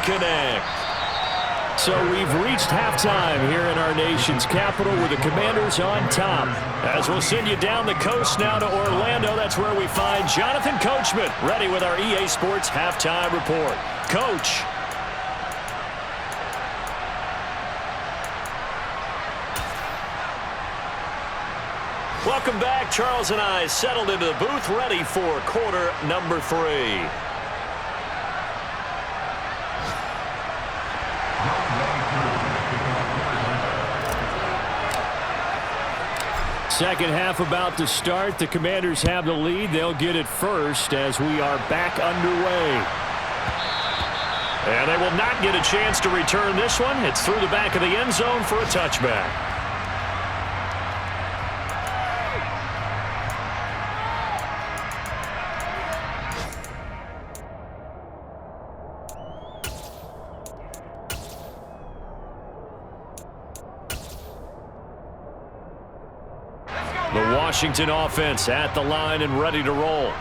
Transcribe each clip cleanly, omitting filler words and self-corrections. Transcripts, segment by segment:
connect. So we've reached halftime here in our nation's capital with the Commanders on top. As we'll send you down the coast now to Orlando, that's where we find Jonathan Coachman ready with our EA Sports halftime report. Coach. Welcome back. Charles and I settled into the booth ready for quarter number 3. Second half about to start. The Commanders have the lead. They'll get it first as we are back underway. And they will not get a chance to return this one. It's through the back of the end zone for a touchback. The Washington offense at the line and ready to roll.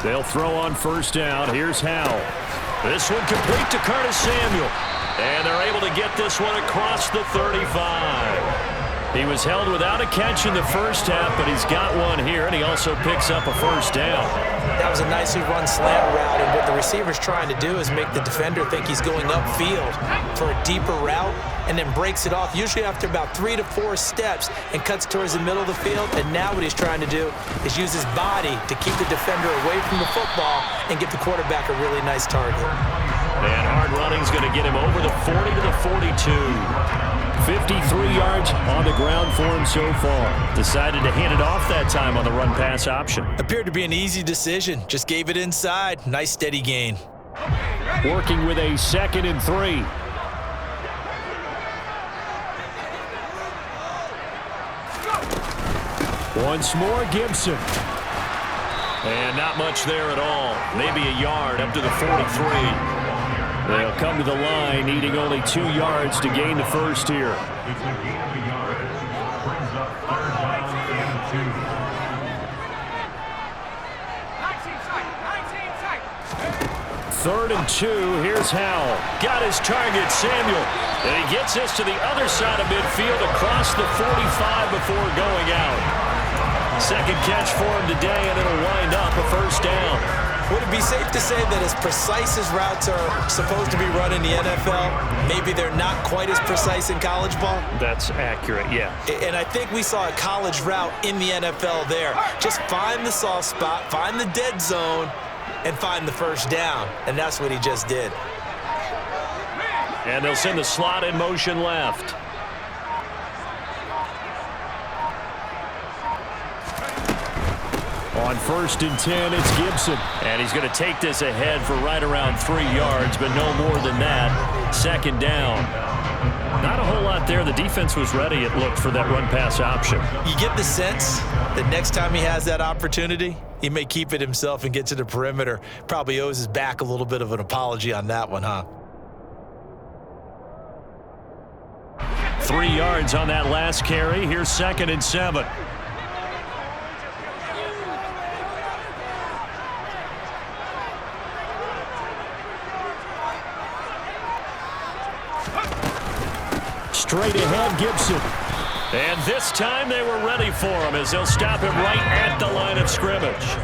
They'll throw on first down. Here's Howell. This one complete to Curtis Samuel. And they're able to get this one across the 35. He was held without a catch in the first half, but he's got one here, and he also picks up a first down. That was a nicely run slant route, and what the receiver's trying to do is make the defender think he's going upfield for a deeper route and then breaks it off, usually after about 3 to 4 steps, and cuts towards the middle of the field. And now what he's trying to do is use his body to keep the defender away from the football and give the quarterback a really nice target. And hard running is going to get him over the 40 to the 42. 53 yards on the ground for him so far. Decided to hand it off that time on the run-pass option. Appeared to be an easy decision. Just gave it inside. Nice steady gain. Working with a 2nd and 3. Once more, Gibson. And not much there at all. Maybe a yard up to the 43. They'll come to the line, needing only 2 yards to gain the first here. Third and 2. Here's Howell. Got his target, Samuel. And he gets this to the other side of midfield across the 45 before going out. Second catch for him today, and it'll wind up a first down. Would it be safe to say that as precise as routes are supposed to be run in the NFL, maybe they're not quite as precise in college ball? That's accurate, yeah. And I think we saw a college route in the NFL there. Just find the soft spot, find the dead zone, and find the first down. And that's what he just did. And they'll send the slot in motion left. On 1st and 10, it's Gibson. And he's going to take this ahead for right around 3 yards, but no more than that. Second down. Not a whole lot there. The defense was ready, it looked, for that run-pass option. You get the sense that next time he has that opportunity, he may keep it himself and get to the perimeter. Probably owes his back a little bit of an apology on that one, huh? 3 yards on that last carry. Here's 2nd and 7. Straight ahead, Gibson. And this time they were ready for him as they'll stop him right at the line of scrimmage.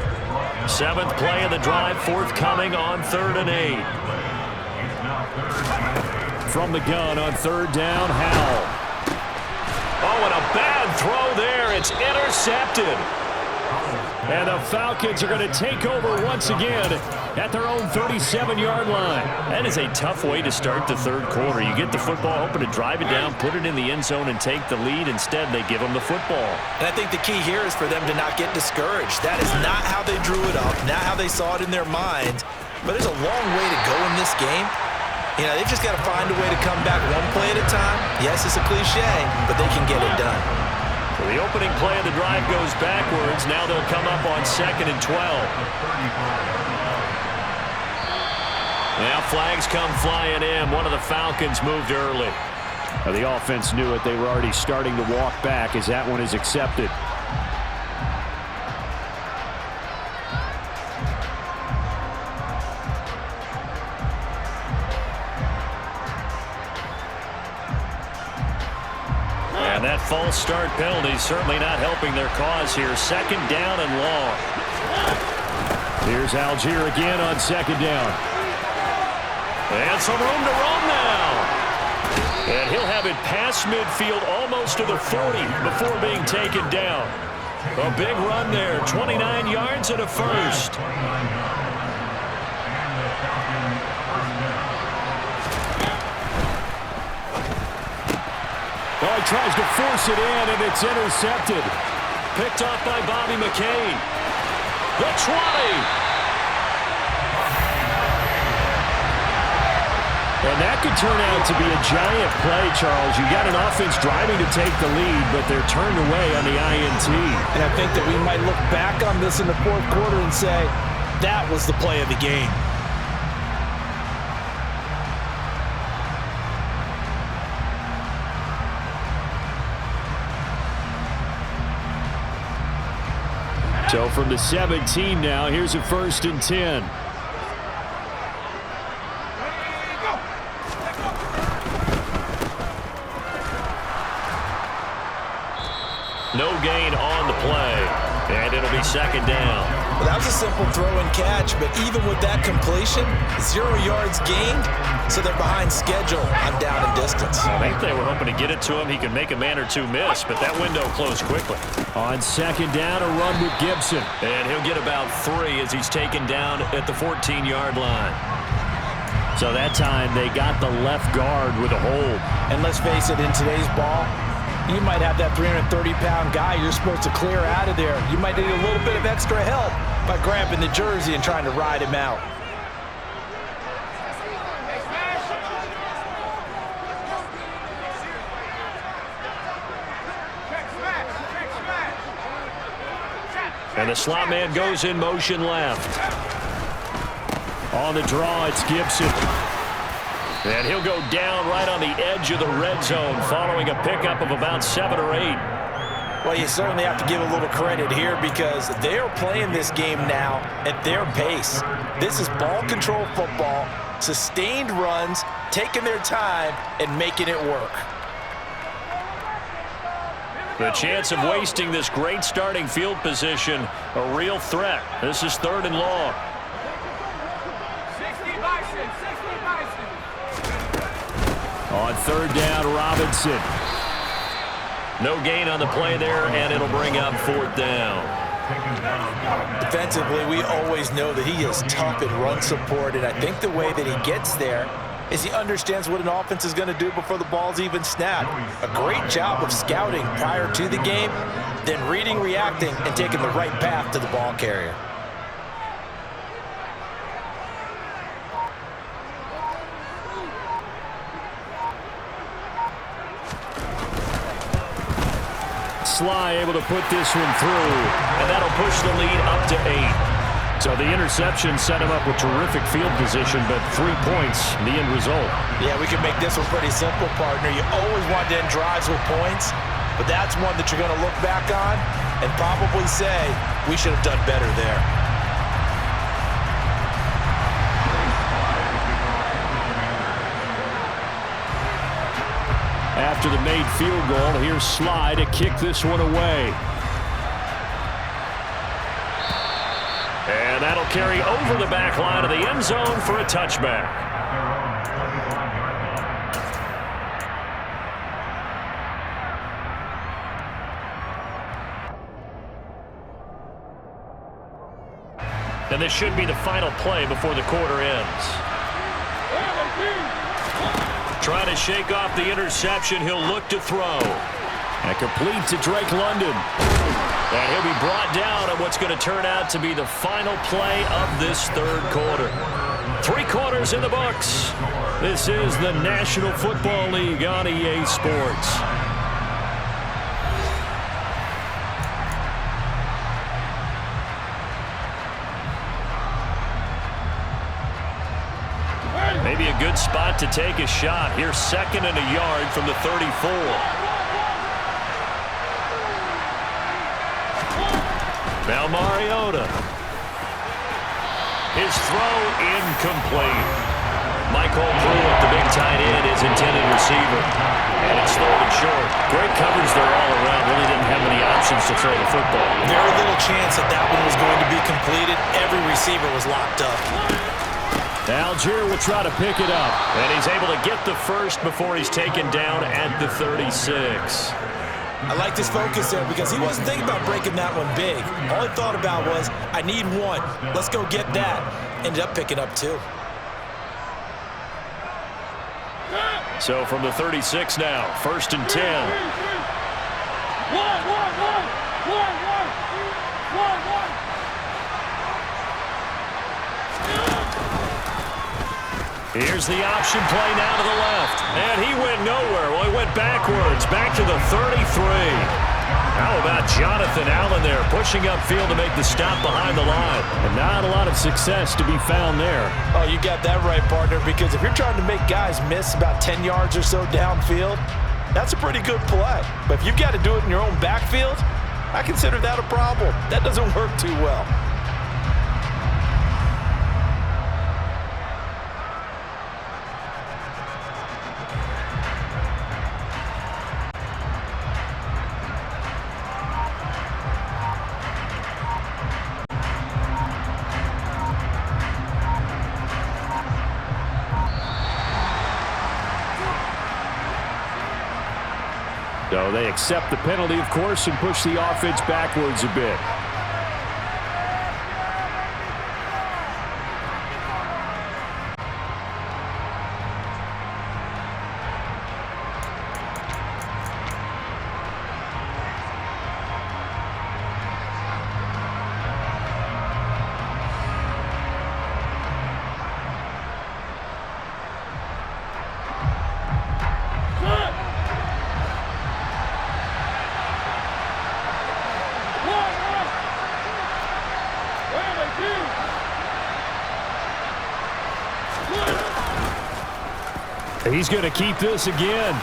7th play of the drive, forthcoming on 3rd and 8. From the gun on 3rd down, Howell. Oh, and a bad throw there. It's intercepted. And the Falcons are going to take over once again at their own 37-yard line. That is a tough way to start the third quarter. You get the football, hoping to drive it down, put it in the end zone, and take the lead. Instead, they give them the football. And I think the key here is for them to not get discouraged. That is not how they drew it up, not how they saw it in their minds. But there's a long way to go in this game. You know, they've just got to find a way to come back one play at a time. Yes, it's a cliche, but they can get it done. So the opening play of the drive goes backwards. Now they'll come up on 2nd and 12. Now flags come flying in. One of the Falcons moved early. Now, the offense knew it. They were already starting to walk back as that one is accepted. And that false start penalty certainly not helping their cause here. Second down and long. Here's Algier again on second down. And some room to roam now. And he'll have it past midfield almost to the 40 before being taken down. A big run there, 29 yards and a first. Oh, he tries to force it in, and it's intercepted. Picked off by Bobby McCain. The 20. And that could turn out to be a giant play, Charles. You got an offense driving to take the lead, but they're turned away on the INT. And I think that we might look back on this in the fourth quarter and say, that was the play of the game. So from the 17 now, here's a 1st and 10. No gain on the play, and it'll be second down. Well, that was a simple throw and catch, but even with that completion, 0 yards gained, so they're behind schedule on down and distance. I think they were hoping to get it to him. He could make a man or two miss, but that window closed quickly. On second down, a run with Gibson. And he'll get about 3 as he's taken down at the 14-yard line. So that time they got the left guard with a hold. And let's face it, in today's ball, you might have that 330-pound guy you're supposed to clear out of there. You might need a little bit of extra help by grabbing the jersey and trying to ride him out. And the slot man goes in motion left. On the draw, it's Gibson. And he'll go down right on the edge of the red zone following a pickup of about 7 or 8. Well, you certainly have to give a little credit here because they are playing this game now at their pace. This is ball control football, sustained runs, taking their time, and making it work. The chance of wasting this great starting field position, a real threat. This is 3rd and long. On 3rd down, Robinson. No gain on the play there, and it'll bring up 4th down. Defensively, we always know that he is tough in run support, and I think the way that he gets there is he understands what an offense is going to do before the ball's even snapped. A great job of scouting prior to the game, then reading, reacting, and taking the right path to the ball carrier. Sly able to put this one through. And that'll push the lead up to 8. So the interception set him up with terrific field position, but 3 points, the end result. Yeah, we can make this one pretty simple, partner. You always want to end drives with points, but that's one that you're going to look back on and probably say, we should have done better there. After the made field goal, here's Sly to kick this one away. And that'll carry over the back line of the end zone for a touchback. And this should be the final play before the quarter ends. Trying to shake off the interception. He'll look to throw. And complete to Drake London. And he'll be brought down on what's going to turn out to be the final play of this 3rd quarter. 3 quarters in the books. This is the National Football League on EA Sports. Maybe a good spot to take a shot. Here's 2nd and a yard from the 34. Now Mariota. His throw incomplete. Michael Pruitt, the big tight end, is intended receiver. And it's thrown it short. Great coverage there all around. Really didn't have many options to throw the football. Very little chance that that one was going to be completed. Every receiver was locked up. Algier will try to pick it up. And he's able to get the first before he's taken down at the 36. I like this focus there because he wasn't thinking about breaking that one big. All he thought about was, I need one. Let's go get that. Ended up picking up 2. So from the 36 now, 1st and 10. Here's the option play now to the left. And he went nowhere. Well, he went backwards, back to the 33. How about Jonathan Allen there, pushing upfield to make the stop behind the line. And not a lot of success to be found there. Oh, you got that right, partner, because if you're trying to make guys miss about 10 yards or so downfield, that's a pretty good play. But if you've got to do it in your own backfield, I consider that a problem. That doesn't work too well. So they accept the penalty, of course, and push the offense backwards a bit. He's going to keep this again.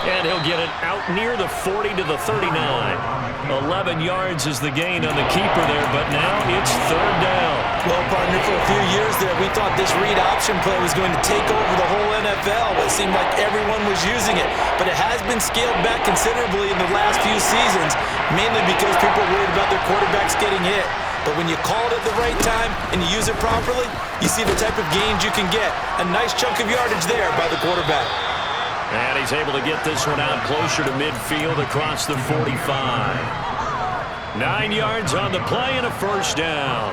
And he'll get it out near the 40 to the 39. 11 yards is the gain on the keeper there, but now it's 3rd down. Well, partner, for a few years there, we thought this read option play was going to take over the whole NFL. It seemed like everyone was using it, but it has been scaled back considerably in the last few seasons, mainly because people are worried about their quarterbacks getting hit. But when you call it at the right time and you use it properly, you see the type of gains you can get. A nice chunk of yardage there by the quarterback. And he's able to get this one out closer to midfield across the 45. 9 yards on the play and a 1st down.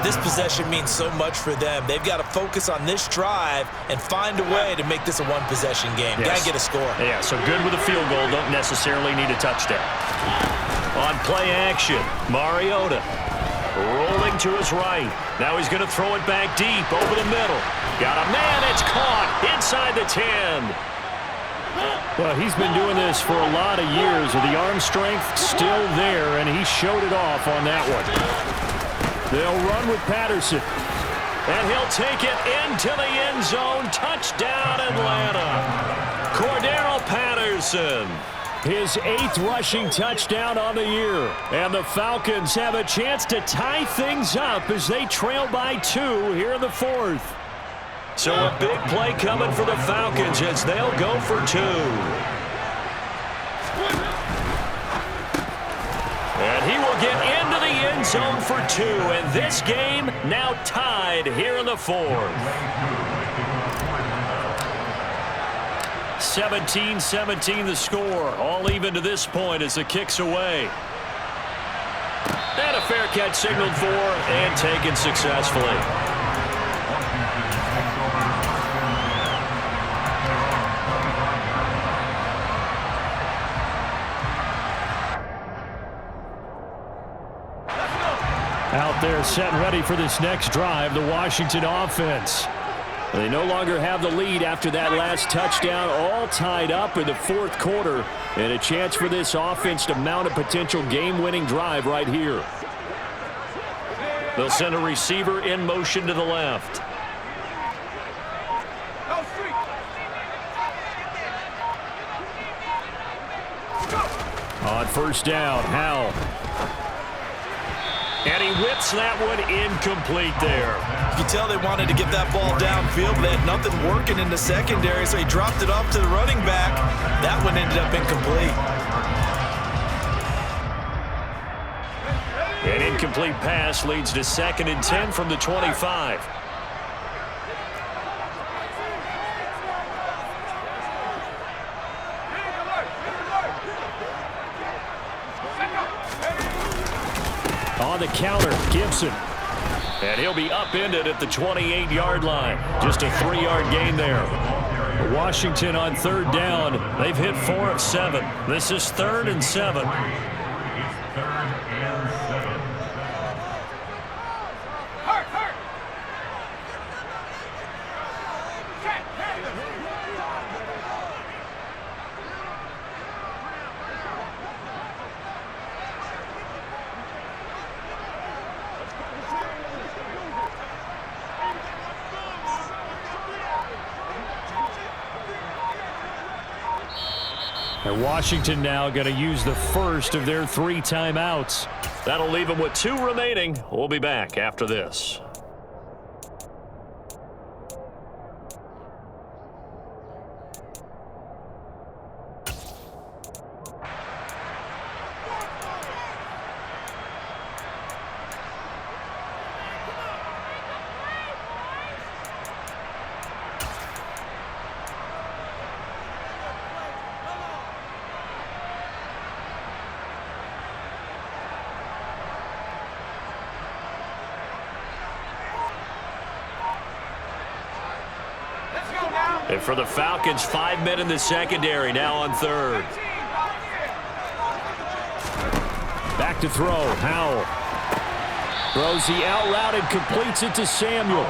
This possession means so much for them. They've got to focus on this drive and find a way to make this a one-possession game. Yes. Got to get a score. Yeah, so good with a field goal. Don't necessarily need a touchdown. On play action, Mariota. Rolling to his right. Now he's going to throw it back deep over the middle. Got a man. It's caught inside the 10. Well, he's been doing this for a lot of years. The arm strength still there, and he showed it off on that one. They'll run with Patterson. And he'll take it into the end zone. Touchdown, Atlanta. Cordero Patterson. His 8th rushing touchdown on the year. And the Falcons have a chance to tie things up as they trail by 2 here in the 4th. So a big play coming for the Falcons as they'll go for 2. And he will get into the end zone for 2. And this game now tied here in the 4th. 17-17 the score. All even to this point as the kick's away. And a fair catch signaled for and taken successfully. Out there set and ready for this next drive, the Washington offense. They no longer have the lead after that last touchdown, all tied up in the 4th quarter, and a chance for this offense to mount a potential game-winning drive right here. They'll send a receiver in motion to the left. On first down, Howell. And he whips that one incomplete there. You can tell they wanted to get that ball downfield, but they had nothing working in the secondary, so he dropped it off to the running back. That one ended up incomplete. An incomplete pass leads to 2nd and 10 from the 25. On the counter, Gibson. And he'll be upended at the 28-yard line. Just a 3-yard gain there. Washington on third down. They've hit 4 of 7. This is 3rd and 7. And Washington now going to use the first of their 3 timeouts. That'll leave them with 2 remaining. We'll be back after this. And for the Falcons, 5 men in the secondary now on third. Back to throw, Howell. Throws the out route and completes it to Samuel.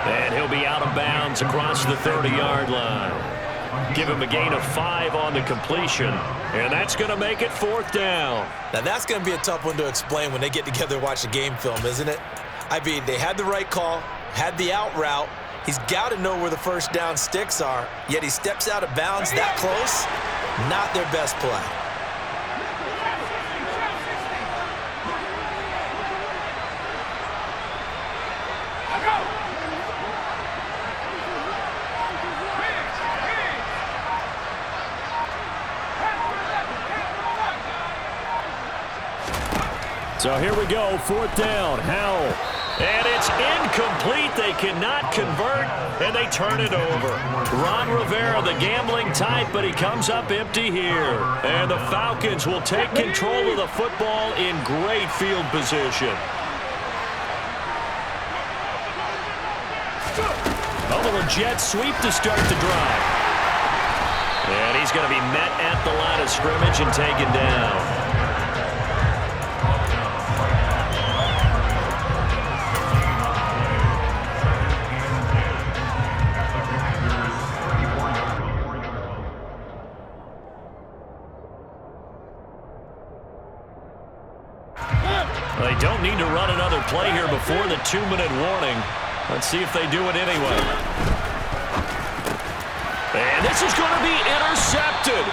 And he'll be out of bounds across the 30-yard line. Give him a gain of 5 on the completion. And that's going to make it 4th down. Now that's going to be a tough one to explain when they get together and watch the game film, isn't it? I mean, they had the right call, had the out route. He's got to know where the first down sticks are, yet he steps out of bounds that close. Not their best play. So here we go, 4th down, Howell. And it's incomplete. They cannot convert, and they turn it over. Ron Rivera, the gambling type, but he comes up empty here. And the Falcons will take control of the football in great field position. A little jet sweep to start the drive. And he's going to be met at the line of scrimmage and taken down. They don't need to run another play here before the 2-minute warning. Let's see if they do it anyway. And this is going to be intercepted.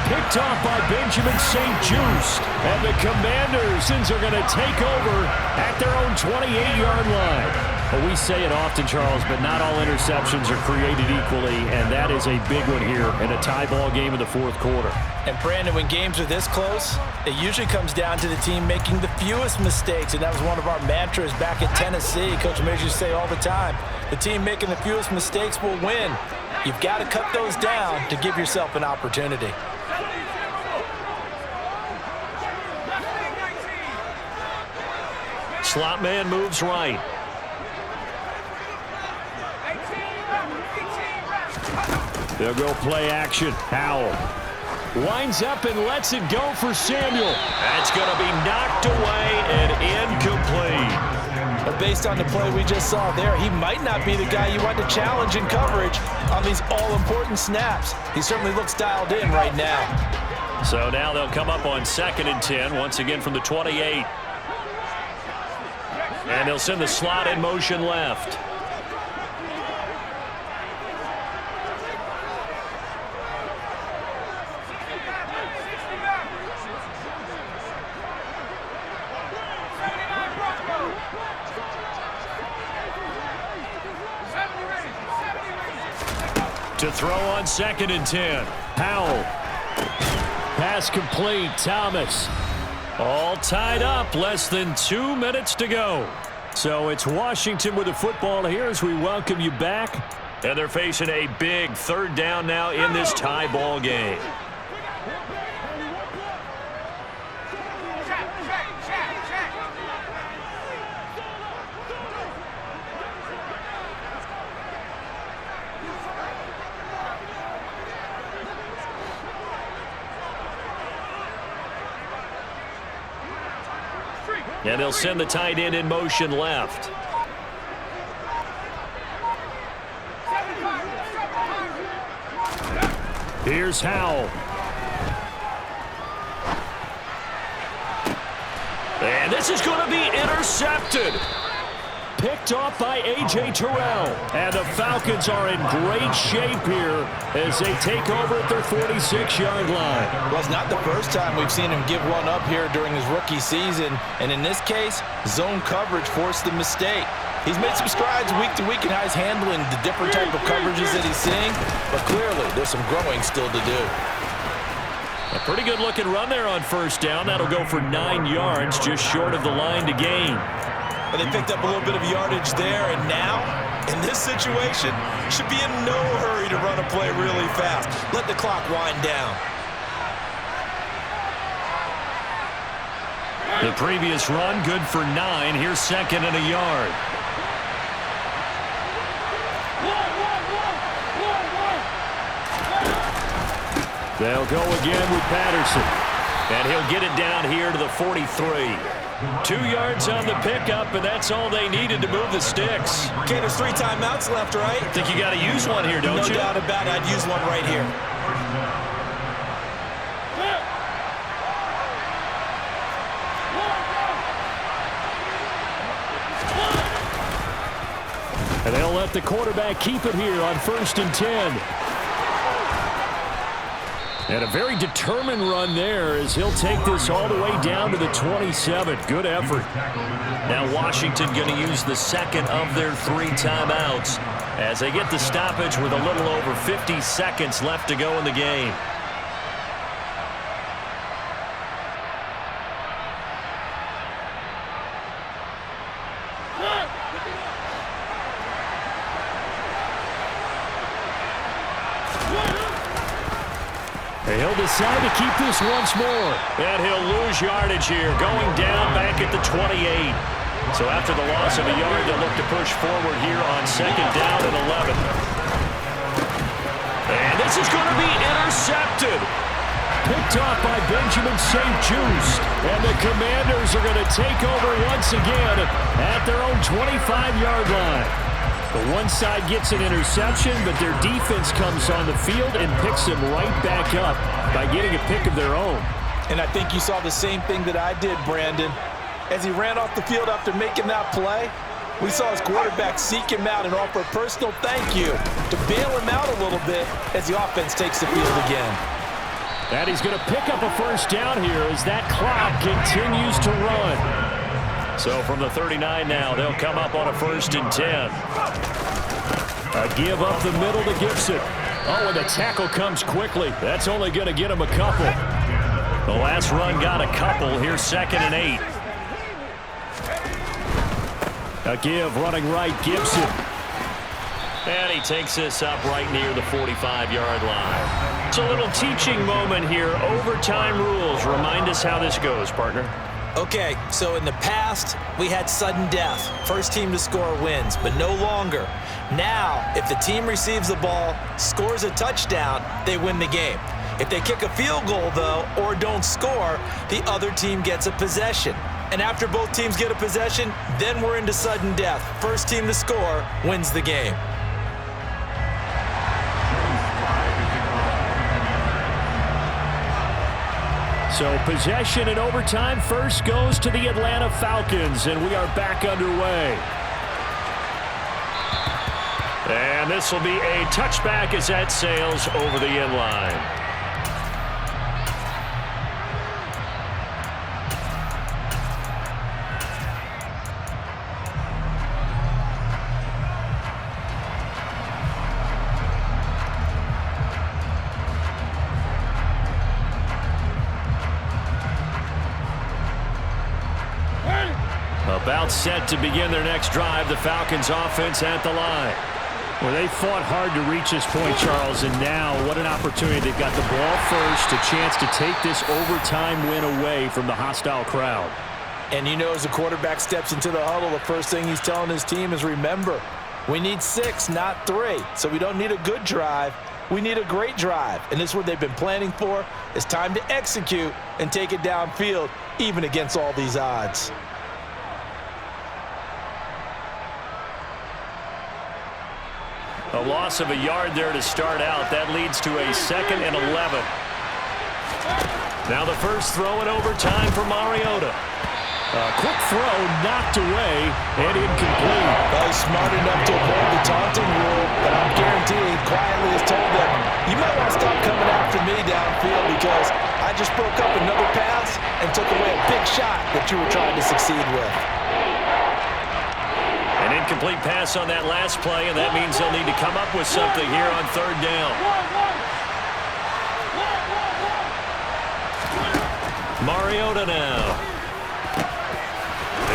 Picked off by Benjamin St. Juste. And the Commanders are going to take over at their own 28-yard line. Well, we say it often, Charles, but not all interceptions are created equally, and that is a big one here in a tie ball game in the 4th quarter. And, Brandon, when games are this close, it usually comes down to the team making the fewest mistakes, and that was one of our mantras back at Tennessee. Coach Major used to say all the time, the team making the fewest mistakes will win. You've got to cut those down to give yourself an opportunity. Slot man moves right. They'll go play action. Howell winds up and lets it go for Samuel. That's going to be knocked away and incomplete. But based on the play we just saw there, he might not be the guy you want to challenge in coverage on these all-important snaps. He certainly looks dialed in right now. So now they'll come up on 2nd and 10, once again from the 28. And they'll send the slot in motion left. To throw on 2nd and 10. Howell. Pass complete. Thomas. All tied up. Less than 2 minutes to go. So it's Washington with the football here as we welcome you back. And they're facing a big 3rd down now in this tie ball game. And they'll send the tight end in motion left. Here's Howell. And this is going to be intercepted. Picked off by A.J. Terrell. And the Falcons are in great shape here as they take over at their 46-yard line. Well, it's not the first time we've seen him give one up here during his rookie season. And in this case, zone coverage forced the mistake. He's made some strides week to week in how he's handling the different type of coverages that he's seeing. But clearly, there's some growing still to do. A pretty good-looking run there on 1st down. That'll go for 9 yards, just short of the line to gain. And they picked up a little bit of yardage there, and now, in this situation, should be in no hurry to run a play really fast. Let the clock wind down. The previous run, good for 9. Here's 2nd and a yard. They'll go again with Patterson. And he'll get it down here to the 43. 2 yards on the pickup, and that's all they needed to move the sticks. Okay, there's 3 timeouts left, right? I think you got to use one here, don't you? No doubt about it. I'd use one right here. And they'll let the quarterback keep it here on 1st and 10. And a very determined run there as he'll take this all the way down to the 27. Good effort. Now Washington going to use the 2nd of their 3 timeouts as they get the stoppage with a little over 50 seconds left to go in the game. He'll decide to keep this once more. And he'll lose yardage here, going down back at the 28. So after the loss of a yard, they'll look to push forward here on 2nd down and 11. And this is going to be intercepted. Picked off by Benjamin St. Just. And the Commanders are going to take over once again at their own 25-yard line. The one side gets an interception, but their defense comes on the field and picks them right back up by getting a pick of their own. And I think you saw the same thing that I did, Brandon. As he ran off the field after making that play, we saw his quarterback seek him out and offer a personal thank you to bail him out a little bit as the offense takes the field again. And he's going to pick up a 1st down here as that clock continues to run. So from the 39 now, they'll come up on a 1st and 10. A give up the middle to Gibson. Oh, and the tackle comes quickly. That's only going to get him a couple. The last run got a couple. Here's 2nd and 8. A give running right, Gibson. And he takes this up right near the 45-yard line. It's a little teaching moment here. Overtime rules. Remind us how this goes, partner. Okay, so in the past, we had sudden death. First team to score wins, but no longer. Now, if the team receives the ball, scores a touchdown, they win the game. If they kick a field goal, though, or don't score, the other team gets a possession. And after both teams get a possession, then we're into sudden death. First team to score wins the game. So possession in overtime first goes to the Atlanta Falcons, and we are back underway. And this will be a touchback as that sails over the end line. timeout set to begin their next drive. The Falcons offense at the line. Well, they fought hard to reach this point, Charles, and now what an opportunity. They've got the ball first, a chance to take this overtime win away from the hostile crowd. And you know, as the quarterback steps into the huddle, the first thing he's telling his team is, remember, we need 6, not 3. So we don't need a good drive. We need a great drive. And this is what they've been planning for. It's time to execute and take it downfield, even against all these odds. A loss of a yard there to start out. That leads to a 2nd and 11. Now the first throw in overtime for Mariota. A quick throw knocked away and incomplete. Well, he's smart enough to avoid the taunting rule, but I'm guaranteed quietly has told them, you might want to stop coming after me downfield because I just broke up another pass and took away a big shot that you were trying to succeed with. An incomplete pass on that last play, and that means they'll need to come up with something here on 3rd down. Mariota now.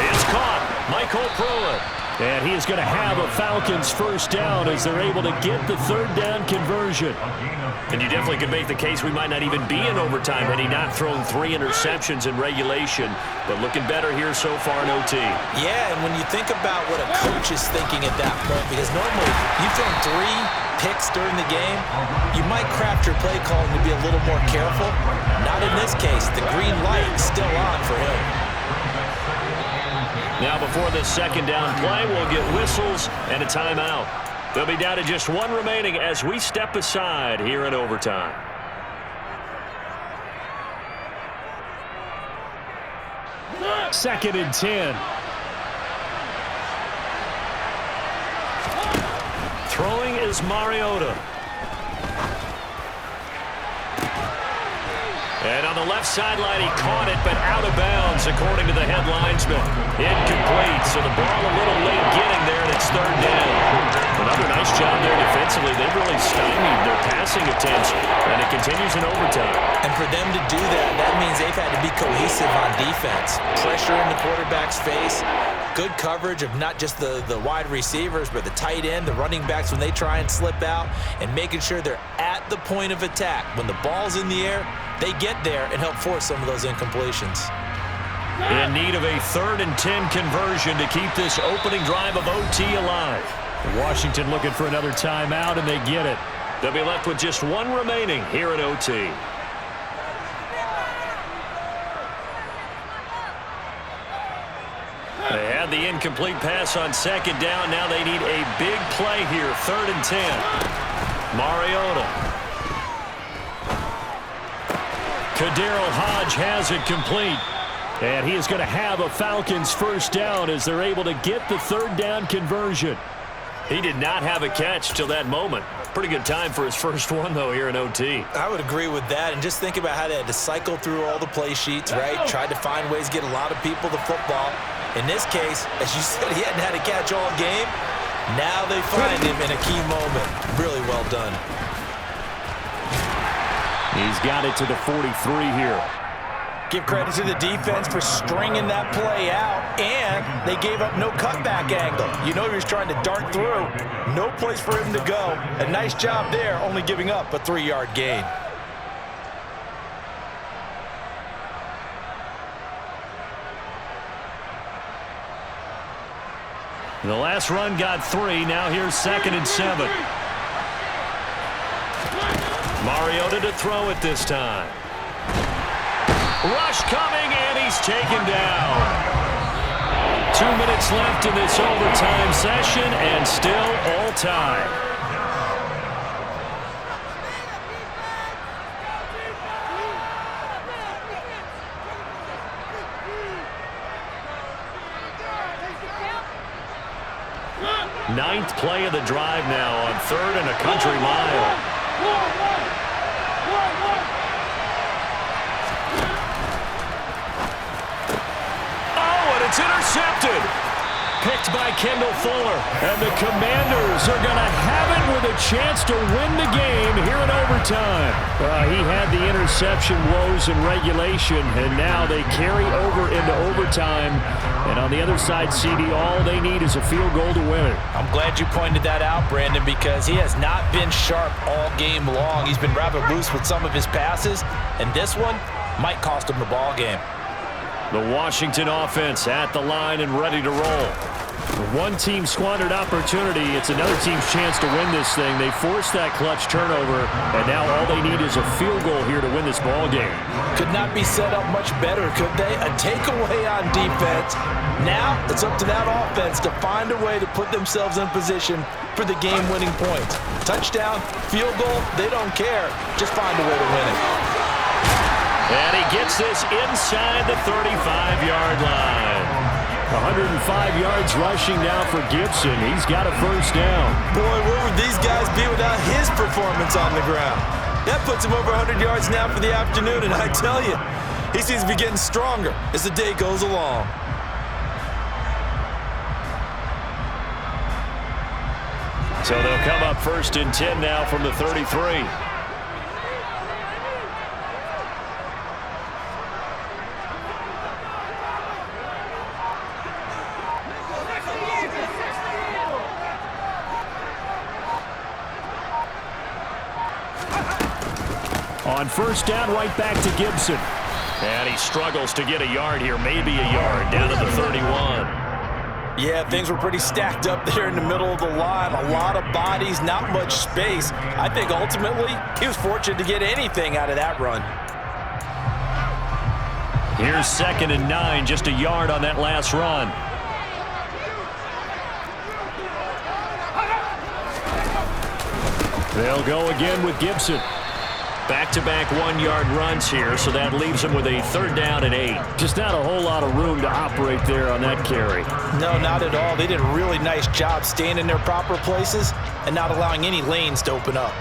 It's caught. Michael Pruitt. And he is going to have a Falcons first down as they're able to get the 3rd down conversion. And you definitely could make the case we might not even be in overtime had he not thrown 3 interceptions in regulation. But looking better here so far in OT. Yeah, and when you think about what a coach is thinking at that point, because normally you've thrown 3 picks during the game, you might craft your play calling to be a little more careful. Not in this case. The green light is still on for him. Now before the 2nd down play, we'll get whistles and a timeout. They'll be down to just 1 remaining as we step aside here in overtime. Second and 10. Throwing is Mariota. And on the left sideline, he caught it, but out of bounds, according to the head linesman. Incomplete, so the ball a little late getting there, and it's 3rd down. Another nice job there defensively. They've really stymied their passing attempts, and it continues in overtime. And for them to do that, that means they've had to be cohesive on defense. Pressure in the quarterback's face. Good coverage of not just the wide receivers, but the tight end, the running backs when they try and slip out, and making sure they're at the point of attack. When the ball's in the air, they get there and help force some of those incompletions. In need of a 3rd and 10 conversion to keep this opening drive of OT alive. Washington looking for another timeout, and they get it. They'll be left with just 1 remaining here in OT. They had the incomplete pass on 2nd down. Now they need a big play here. 3rd and 10. Mariota. Kaderil Hodge has it complete. And he is going to have a Falcons first down as they're able to get the 3rd down conversion. He did not have a catch till that moment. Pretty good time for his first one, though, here in OT. I would agree with that. And just think about how they had to cycle through all the play sheets, right? Tried to find ways to get a lot of people the football. In this case, as you said, he hadn't had a catch all game. Now they find him in a key moment. Really well done. He's got it to the 43 here. Give credit to the defense for stringing that play out, and they gave up no cutback angle. You know he was trying to dart through. No place for him to go. A nice job there, only giving up a 3-yard gain. The last run got 3. Now here's 2nd and 7. Mariota to throw it this time. Rush coming, and he's taken down. 2 minutes left in this overtime session, and still all time. Ninth play of the drive now on 3rd and a country mile. Oh, and it's intercepted. Picked blocked by Kendall Fuller. And the Commanders are going to have it with a chance to win the game here in overtime. He had the interception woes in regulation, and now they carry over into overtime. And on the other side, CD, all they need is a field goal to win it. I'm glad you pointed that out, Brandon, because he has not been sharp all game long. He's been rather loose with some of his passes, and this one might cost him the ball game. The Washington offense at the line and ready to roll. With one team squandered opportunity, it's another team's chance to win this thing. They forced that clutch turnover, and now all they need is a field goal here to win this ball game. Could not be set up much better, could they? A takeaway on defense. Now it's up to that offense to find a way to put themselves in position for the game-winning points. Touchdown, field goal, they don't care. Just find a way to win it. And he gets this inside the 35-yard line. 105 yards rushing now for Gibson. He's got a first down. Boy, where would these guys be without his performance on the ground? That puts him over 100 yards now for the afternoon, and I tell you, he seems to be getting stronger as the day goes along. So they'll come up 1st and 10 now from the 33. On first down, right back to Gibson. And he struggles to get a yard here, maybe a yard, down to the 31. Yeah, things were pretty stacked up there in the middle of the line. A lot of bodies, not much space. I think ultimately he was fortunate to get anything out of that run. Here's 2nd and 9, just a yard on that last run. They'll go again with Gibson. Back-to-back 1-yard runs here, so that leaves him with a 3rd down and 8. Just not a whole lot of room to operate there on that carry. No, not at all. They did a really nice job staying in their proper places and not allowing any lanes to open up.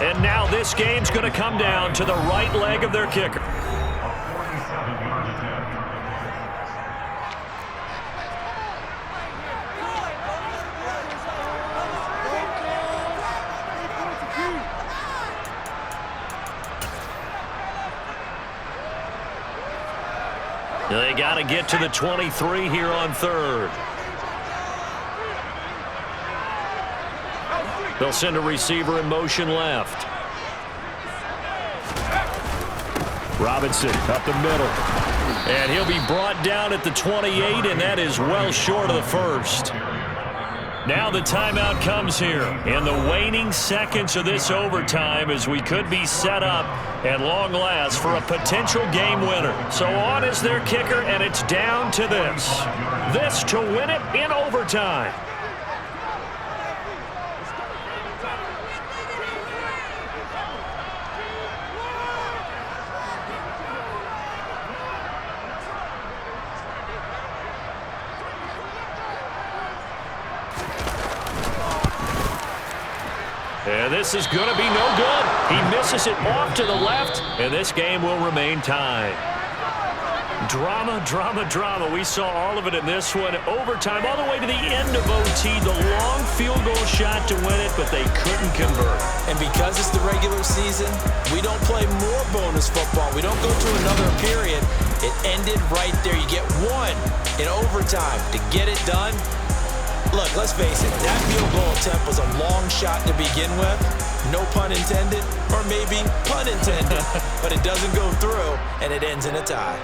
And now this game's going to come down to the right leg of their kicker. They got to get to the 23 here on 3rd. They'll send a receiver in motion left. Robinson up the middle. And he'll be brought down at the 28, and that is well short of the 1st. Now the timeout comes here in the waning seconds of this overtime as we could be set up at long last for a potential game winner. So on is their kicker, and it's down to this. This to win it in overtime. And this is going to be no good. He misses it off to the left, and this game will remain tied. Drama, drama, drama. We saw all of it in this one. Overtime, all the way to the end of OT. The long field goal shot to win it, but they couldn't convert. And because it's the regular season, we don't play more bonus football. We don't go to another period. It ended right there. You get one in overtime to get it done. Look, let's face it, that field goal attempt was a long shot to begin with. No pun intended, or maybe pun intended. But it doesn't go through, and it ends in a tie.